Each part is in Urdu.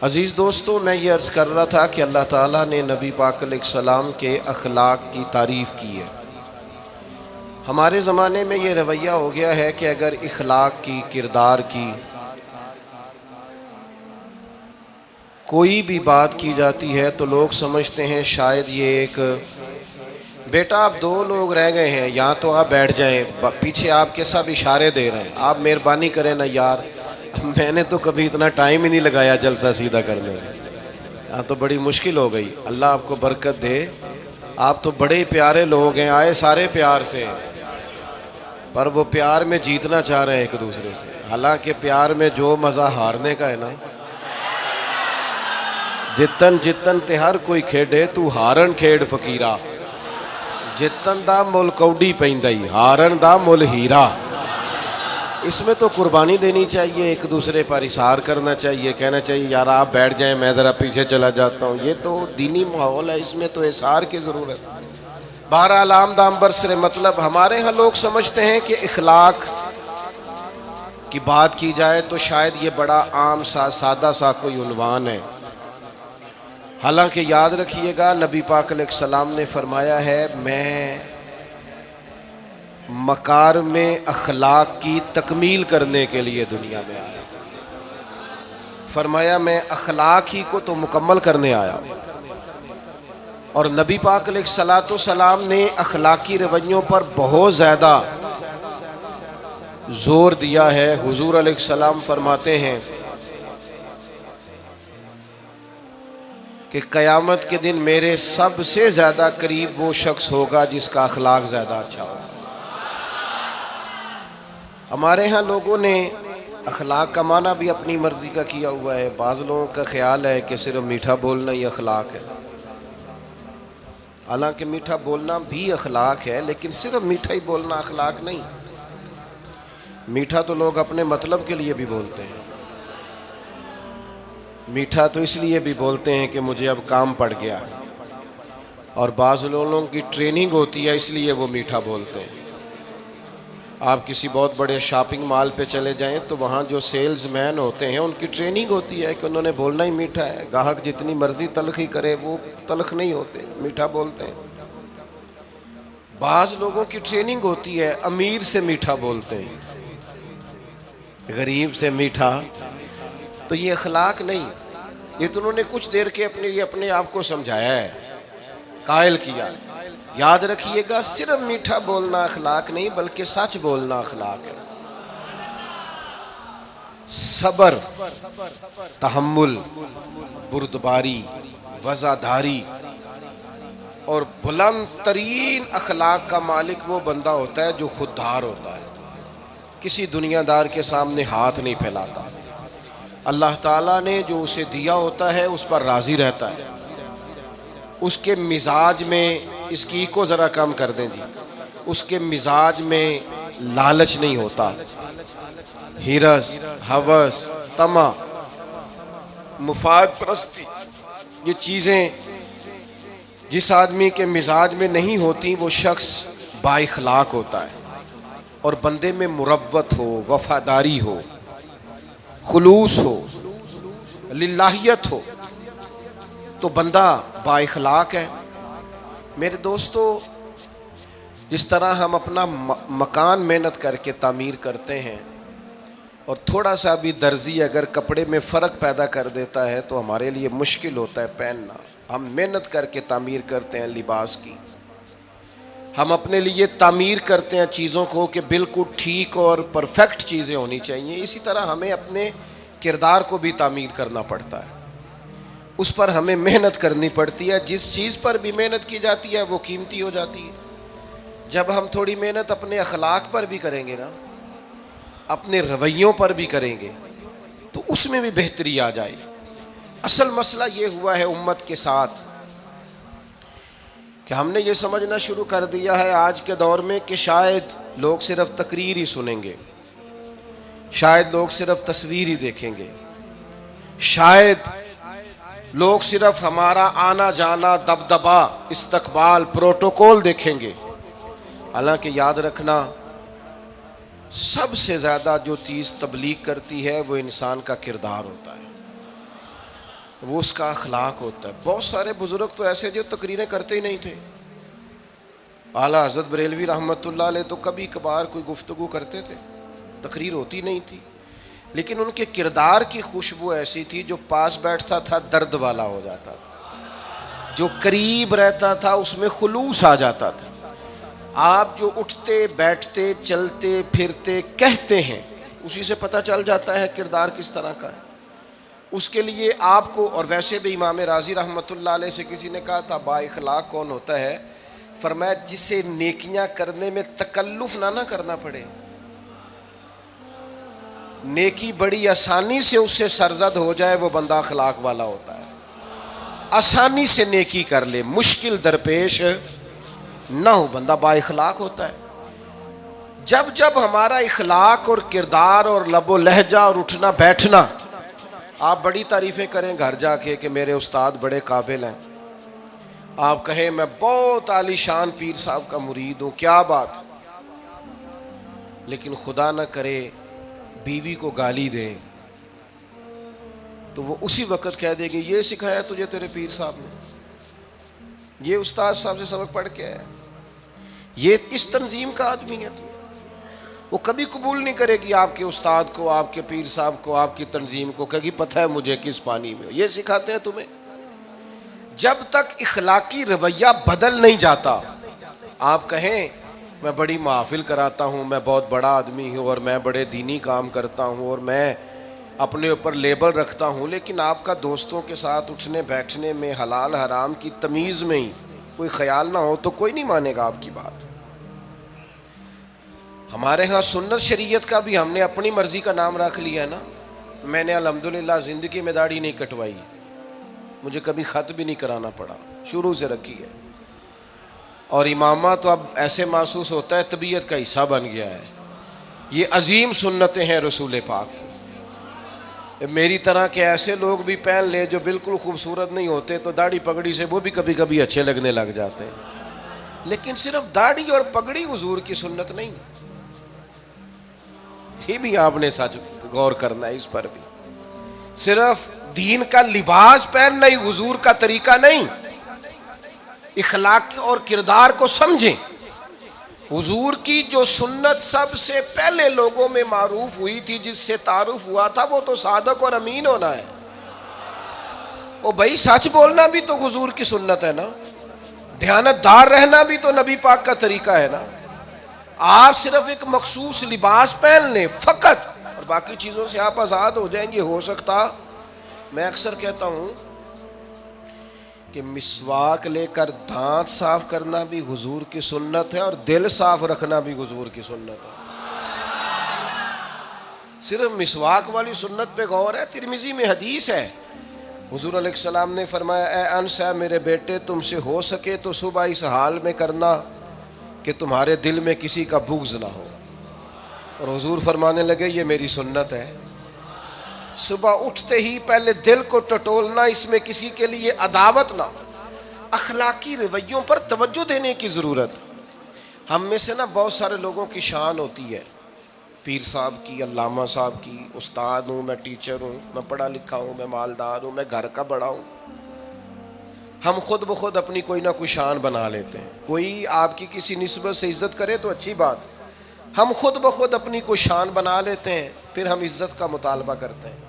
عزیز دوستو، میں یہ عرض کر رہا تھا کہ اللہ تعالیٰ نے نبی پاک علیہ السلام کے اخلاق کی تعریف کی ہے۔ ہمارے زمانے میں یہ رویہ ہو گیا ہے کہ اگر اخلاق کی، کردار کی کوئی بھی بات کی جاتی ہے تو لوگ سمجھتے ہیں شاید یہ ایک بیٹا آپ دو لوگ رہ گئے ہیں، یہاں تو آپ بیٹھ جائیں، پیچھے آپ کے سب اشارے دے رہے ہیں، آپ مہربانی کریں نا یار، میں نے تو کبھی اتنا ٹائم ہی نہیں لگایا جلسہ سیدھا کرنے میں، یہاں تو بڑی مشکل ہو گئی۔ اللہ آپ کو برکت دے، آپ تو بڑے ہی پیارے لوگ ہیں، آئے سارے پیار سے ہیں، پر وہ پیار میں جیتنا چاہ رہے ہیں ایک دوسرے سے، حالانکہ پیار میں جو مزہ ہارنے کا ہے نا، جتن جتن تے ہر کوئی کھیڈے تو ہارن کھیڈ فقیرہ، جتن دا مل کوڈی پیندائی ہارن دا مل ہیرا۔ اس میں تو قربانی دینی چاہیے، ایک دوسرے پر اظہار کرنا چاہیے، کہنا چاہیے یار آپ بیٹھ جائیں میں ذرا پیچھے چلا جاتا ہوں، یہ تو دینی ماحول ہے، اس میں تو اظہار کی ضرورت۔ بہرحال دام برسر مطلب ہمارے ہاں لوگ سمجھتے ہیں کہ اخلاق کی بات کی جائے تو شاید یہ بڑا عام سا سادہ سا کوئی عنوان ہے، حالانکہ یاد رکھیے گا نبی پاک علیہ السلام نے فرمایا ہے میں مکارم اخلاق کی تکمیل کرنے کے لیے دنیا میں آیا، فرمایا میں اخلاق ہی کو تو مکمل کرنے آیا۔ اور نبی پاک علیہ السلام نے اخلاقی رویوں پر بہت زیادہ زور دیا ہے۔ حضور علیہ السلام فرماتے ہیں کہ قیامت کے دن میرے سب سے زیادہ قریب وہ شخص ہوگا جس کا اخلاق زیادہ اچھا ہوگا۔ ہمارے ہاں لوگوں نے اخلاق کا معنی بھی اپنی مرضی کا کیا ہوا ہے، بعض لوگوں کا خیال ہے کہ صرف میٹھا بولنا ہی اخلاق ہے، حالانکہ میٹھا بولنا بھی اخلاق ہے، لیکن صرف میٹھا ہی بولنا اخلاق نہیں۔ میٹھا تو لوگ اپنے مطلب کے لیے بھی بولتے ہیں، میٹھا تو اس لیے بھی بولتے ہیں کہ مجھے اب کام پڑ گیا، اور بعض لوگوں کی ٹریننگ ہوتی ہے اس لیے وہ میٹھا بولتے ہیں۔ آپ کسی بہت بڑے شاپنگ مال پہ چلے جائیں تو وہاں جو سیلز مین ہوتے ہیں ان کی ٹریننگ ہوتی ہے کہ انہوں نے بولنا ہی میٹھا ہے، گاہک جتنی مرضی تلخی کرے وہ تلخ نہیں ہوتے، میٹھا بولتے ہیں۔ بعض لوگوں کی ٹریننگ ہوتی ہے امیر سے میٹھا بولتے ہیں، غریب سے میٹھا، تو یہ اخلاق نہیں، یہ تو انہوں نے کچھ دیر کے اپنے آپ کو سمجھایا ہے، قائل کیا۔ یاد رکھیے گا صرف میٹھا بولنا اخلاق نہیں بلکہ سچ بولنا اخلاق ہے۔ صبر، تحمل، بردباری، وفاداری اور بلند ترین اخلاق کا مالک وہ بندہ ہوتا ہے جو خوددار ہوتا ہے، کسی دنیا دار کے سامنے ہاتھ نہیں پھیلاتا، اللہ تعالیٰ نے جو اسے دیا ہوتا ہے اس پر راضی رہتا ہے، اس کے مزاج میں اس کی کو ذرا کم کر دیں جی، اس کے مزاج میں لالچ نہیں ہوتا، ہرس، ہوس، طمع، مفاد پرستی، یہ چیزیں جس آدمی کے مزاج میں نہیں ہوتی وہ شخص با اخلاق ہوتا ہے، اور بندے میں مروت ہو، وفاداری ہو، خلوص ہو، للہیت ہو تو بندہ با اخلاق ہے۔ میرے دوستو، جس طرح ہم اپنا مکان محنت کر کے تعمیر کرتے ہیں اور تھوڑا سا بھی درزی اگر کپڑے میں فرق پیدا کر دیتا ہے تو ہمارے لیے مشکل ہوتا ہے پہننا، ہم محنت کر کے تعمیر کرتے ہیں لباس کی، ہم اپنے لیے تعمیر کرتے ہیں چیزوں کو کہ بالکل ٹھیک اور پرفیکٹ چیزیں ہونی چاہیے، اسی طرح ہمیں اپنے کردار کو بھی تعمیر کرنا پڑتا ہے، اس پر ہمیں محنت کرنی پڑتی ہے، جس چیز پر بھی محنت کی جاتی ہے وہ قیمتی ہو جاتی ہے۔ جب ہم تھوڑی محنت اپنے اخلاق پر بھی کریں گے نا، اپنے رویوں پر بھی کریں گے تو اس میں بھی بہتری آ جائے گی۔ اصل مسئلہ یہ ہوا ہے امت کے ساتھ کہ ہم نے یہ سمجھنا شروع کر دیا ہے آج کے دور میں کہ شاید لوگ صرف تقریر ہی سنیں گے، شاید لوگ صرف تصویر ہی دیکھیں گے، شاید لوگ صرف ہمارا آنا جانا، دبدبا، استقبال، پروٹوکول دیکھیں گے، حالانکہ یاد رکھنا سب سے زیادہ جو چیز تبلیغ کرتی ہے وہ انسان کا کردار ہوتا ہے۔ وہ اس کا اخلاق ہوتا ہے. بہت سارے بزرگ تو ایسے جو تقریریں کرتے ہی نہیں تھے. اعلیٰ حضرت بریلوی رحمۃ اللہ علیہ تو کبھی کبھار کوئی گفتگو کرتے تھے, تقریر ہوتی نہیں تھی, لیکن ان کے کردار کی خوشبو ایسی تھی جو پاس بیٹھتا تھا درد والا ہو جاتا تھا, جو قریب رہتا تھا اس میں خلوص آ جاتا تھا. آپ جو اٹھتے بیٹھتے چلتے پھرتے کہتے ہیں اسی سے پتہ چل جاتا ہے کردار کس طرح کا ہے. اس کے لیے آپ کو, اور ویسے بھی امام راضی رحمۃ اللہ علیہ سے کسی نے کہا تھا با اخلاق کون ہوتا ہے, فرمایا جسے نیکیاں کرنے میں تکلف نہ کرنا پڑے. نیکی بڑی آسانی سے اس سے سرزد ہو جائے, وہ بندہ اخلاق والا ہوتا ہے. آسانی سے نیکی کر لے, مشکل درپیش نہ ہو, بندہ با اخلاق ہوتا ہے. جب جب ہمارا اخلاق اور کردار اور لب و لہجہ اور اٹھنا بیٹھنا, آپ بڑی تعریفیں کریں گھر جا کے کہ میرے استاد بڑے قابل ہیں, آپ کہیں میں بہت عالی شان پیر صاحب کا مرید ہوں, کیا بات, لیکن خدا نہ کرے بیوی کو گالی دیں تو وہ اسی وقت کہہ دے گی یہ سکھایا تجھے تیرے پیر صاحب نے, یہ استاد صاحب سے سبق پڑھ کے آیا, یہ اس تنظیم کا آدمی ہے. وہ کبھی قبول نہیں کرے گی آپ کے استاد کو, آپ کے پیر صاحب کو, آپ کی تنظیم کو, کہے گی پتہ ہے مجھے کس پانی میں یہ سکھاتے ہیں تمہیں. جب تک اخلاقی رویہ بدل نہیں جاتا, آپ کہیں میں بڑی محافل کراتا ہوں, میں بہت بڑا آدمی ہوں اور میں بڑے دینی کام کرتا ہوں اور میں اپنے اوپر لیبل رکھتا ہوں, لیکن آپ کا دوستوں کے ساتھ اٹھنے بیٹھنے میں حلال حرام کی تمیز میں ہی کوئی خیال نہ ہو تو کوئی نہیں مانے گا آپ کی بات. ہمارے ہاں سنت شریعت کا بھی ہم نے اپنی مرضی کا نام رکھ لیا ہے نا. میں نے الحمدللہ زندگی میں داڑھی نہیں کٹوائی, مجھے کبھی خط بھی نہیں کرانا پڑا, شروع سے رکھی ہے. اور امامہ تو اب ایسے محسوس ہوتا ہے طبیعت کا حصہ بن گیا ہے. یہ عظیم سنتیں ہیں رسول پاک کی. میری طرح کے ایسے لوگ بھی پہن لیں جو بالکل خوبصورت نہیں ہوتے تو داڑھی پگڑی سے وہ بھی کبھی کبھی اچھے لگنے لگ جاتے ہیں, لیکن صرف داڑھی اور پگڑی حضور کی سنت نہیں. یہ بھی آپ نے سچ غور کرنا ہے اس پر بھی. صرف دین کا لباس پہننا ہی حضور کا طریقہ نہیں. اخلاق اور کردار کو سمجھیں. حضور کی جو سنت سب سے پہلے لوگوں میں معروف ہوئی تھی, جس سے تعارف ہوا تھا, وہ تو صادق اور امین ہونا ہے. او بھائی سچ بولنا بھی تو حضور کی سنت ہے نا, دیانت دار رہنا بھی تو نبی پاک کا طریقہ ہے نا. آپ صرف ایک مخصوص لباس پہن لیں فقط اور باقی چیزوں سے آپ آزاد ہو جائیں گے. ہو سکتا, میں اکثر کہتا ہوں کہ مسواک لے کر دانت صاف کرنا بھی حضور کی سنت ہے اور دل صاف رکھنا بھی حضور کی سنت ہے. صرف مسواک والی سنت پہ غور ہے. ترمذی میں حدیث ہے, حضور علیہ السلام نے فرمایا اے انس ہے میرے بیٹے, تم سے ہو سکے تو صبح اس حال میں کرنا کہ تمہارے دل میں کسی کا بغض نہ ہو. اور حضور فرمانے لگے یہ میری سنت ہے. صبح اٹھتے ہی پہلے دل کو ٹٹولنا, اس میں کسی کے لیے عداوت نہ. اخلاقی رویوں پر توجہ دینے کی ضرورت. ہم میں سے نا بہت سارے لوگوں کی شان ہوتی ہے, پیر صاحب کی, علامہ صاحب کی, استاد ہوں, میں ٹیچر ہوں, میں پڑھا لکھا ہوں, میں مالدار ہوں, میں گھر کا بڑا ہوں. ہم خود بخود اپنی کوئی نہ کوئی شان بنا لیتے ہیں. کوئی آپ کی کسی نسبت سے عزت کرے تو اچھی بات, ہم خود بخود اپنی کوئی شان بنا لیتے ہیں, پھر ہم عزت کا مطالبہ کرتے ہیں.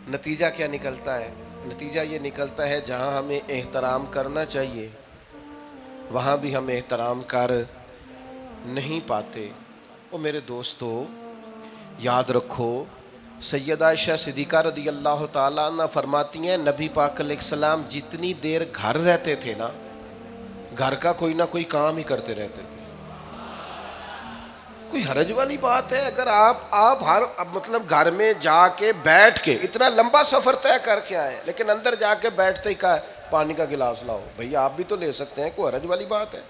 نتیجہ کیا نکلتا ہے؟ نتیجہ یہ نکلتا ہے جہاں ہمیں احترام کرنا چاہیے وہاں بھی ہم احترام کر نہیں پاتے. اور میرے دوستو یاد رکھو, سیدہ عائشہ صدیقہ رضی اللہ تعالیٰ عنہ فرماتی ہیں نبی پاک علیہ السلام جتنی دیر گھر رہتے تھے نا, گھر کا کوئی نہ کوئی کام ہی کرتے رہتے تھے. کوئی حرج والی بات ہے اگر آپ ہر مطلب گھر میں جا کے بیٹھ کے اتنا لمبا سفر طے کر کے آئے لیکن اندر جا کے بیٹھتے ہی کہا پانی کا گلاس لاؤ, بھئی آپ بھی تو لے سکتے ہیں, کوئی حرج والی بات ہے؟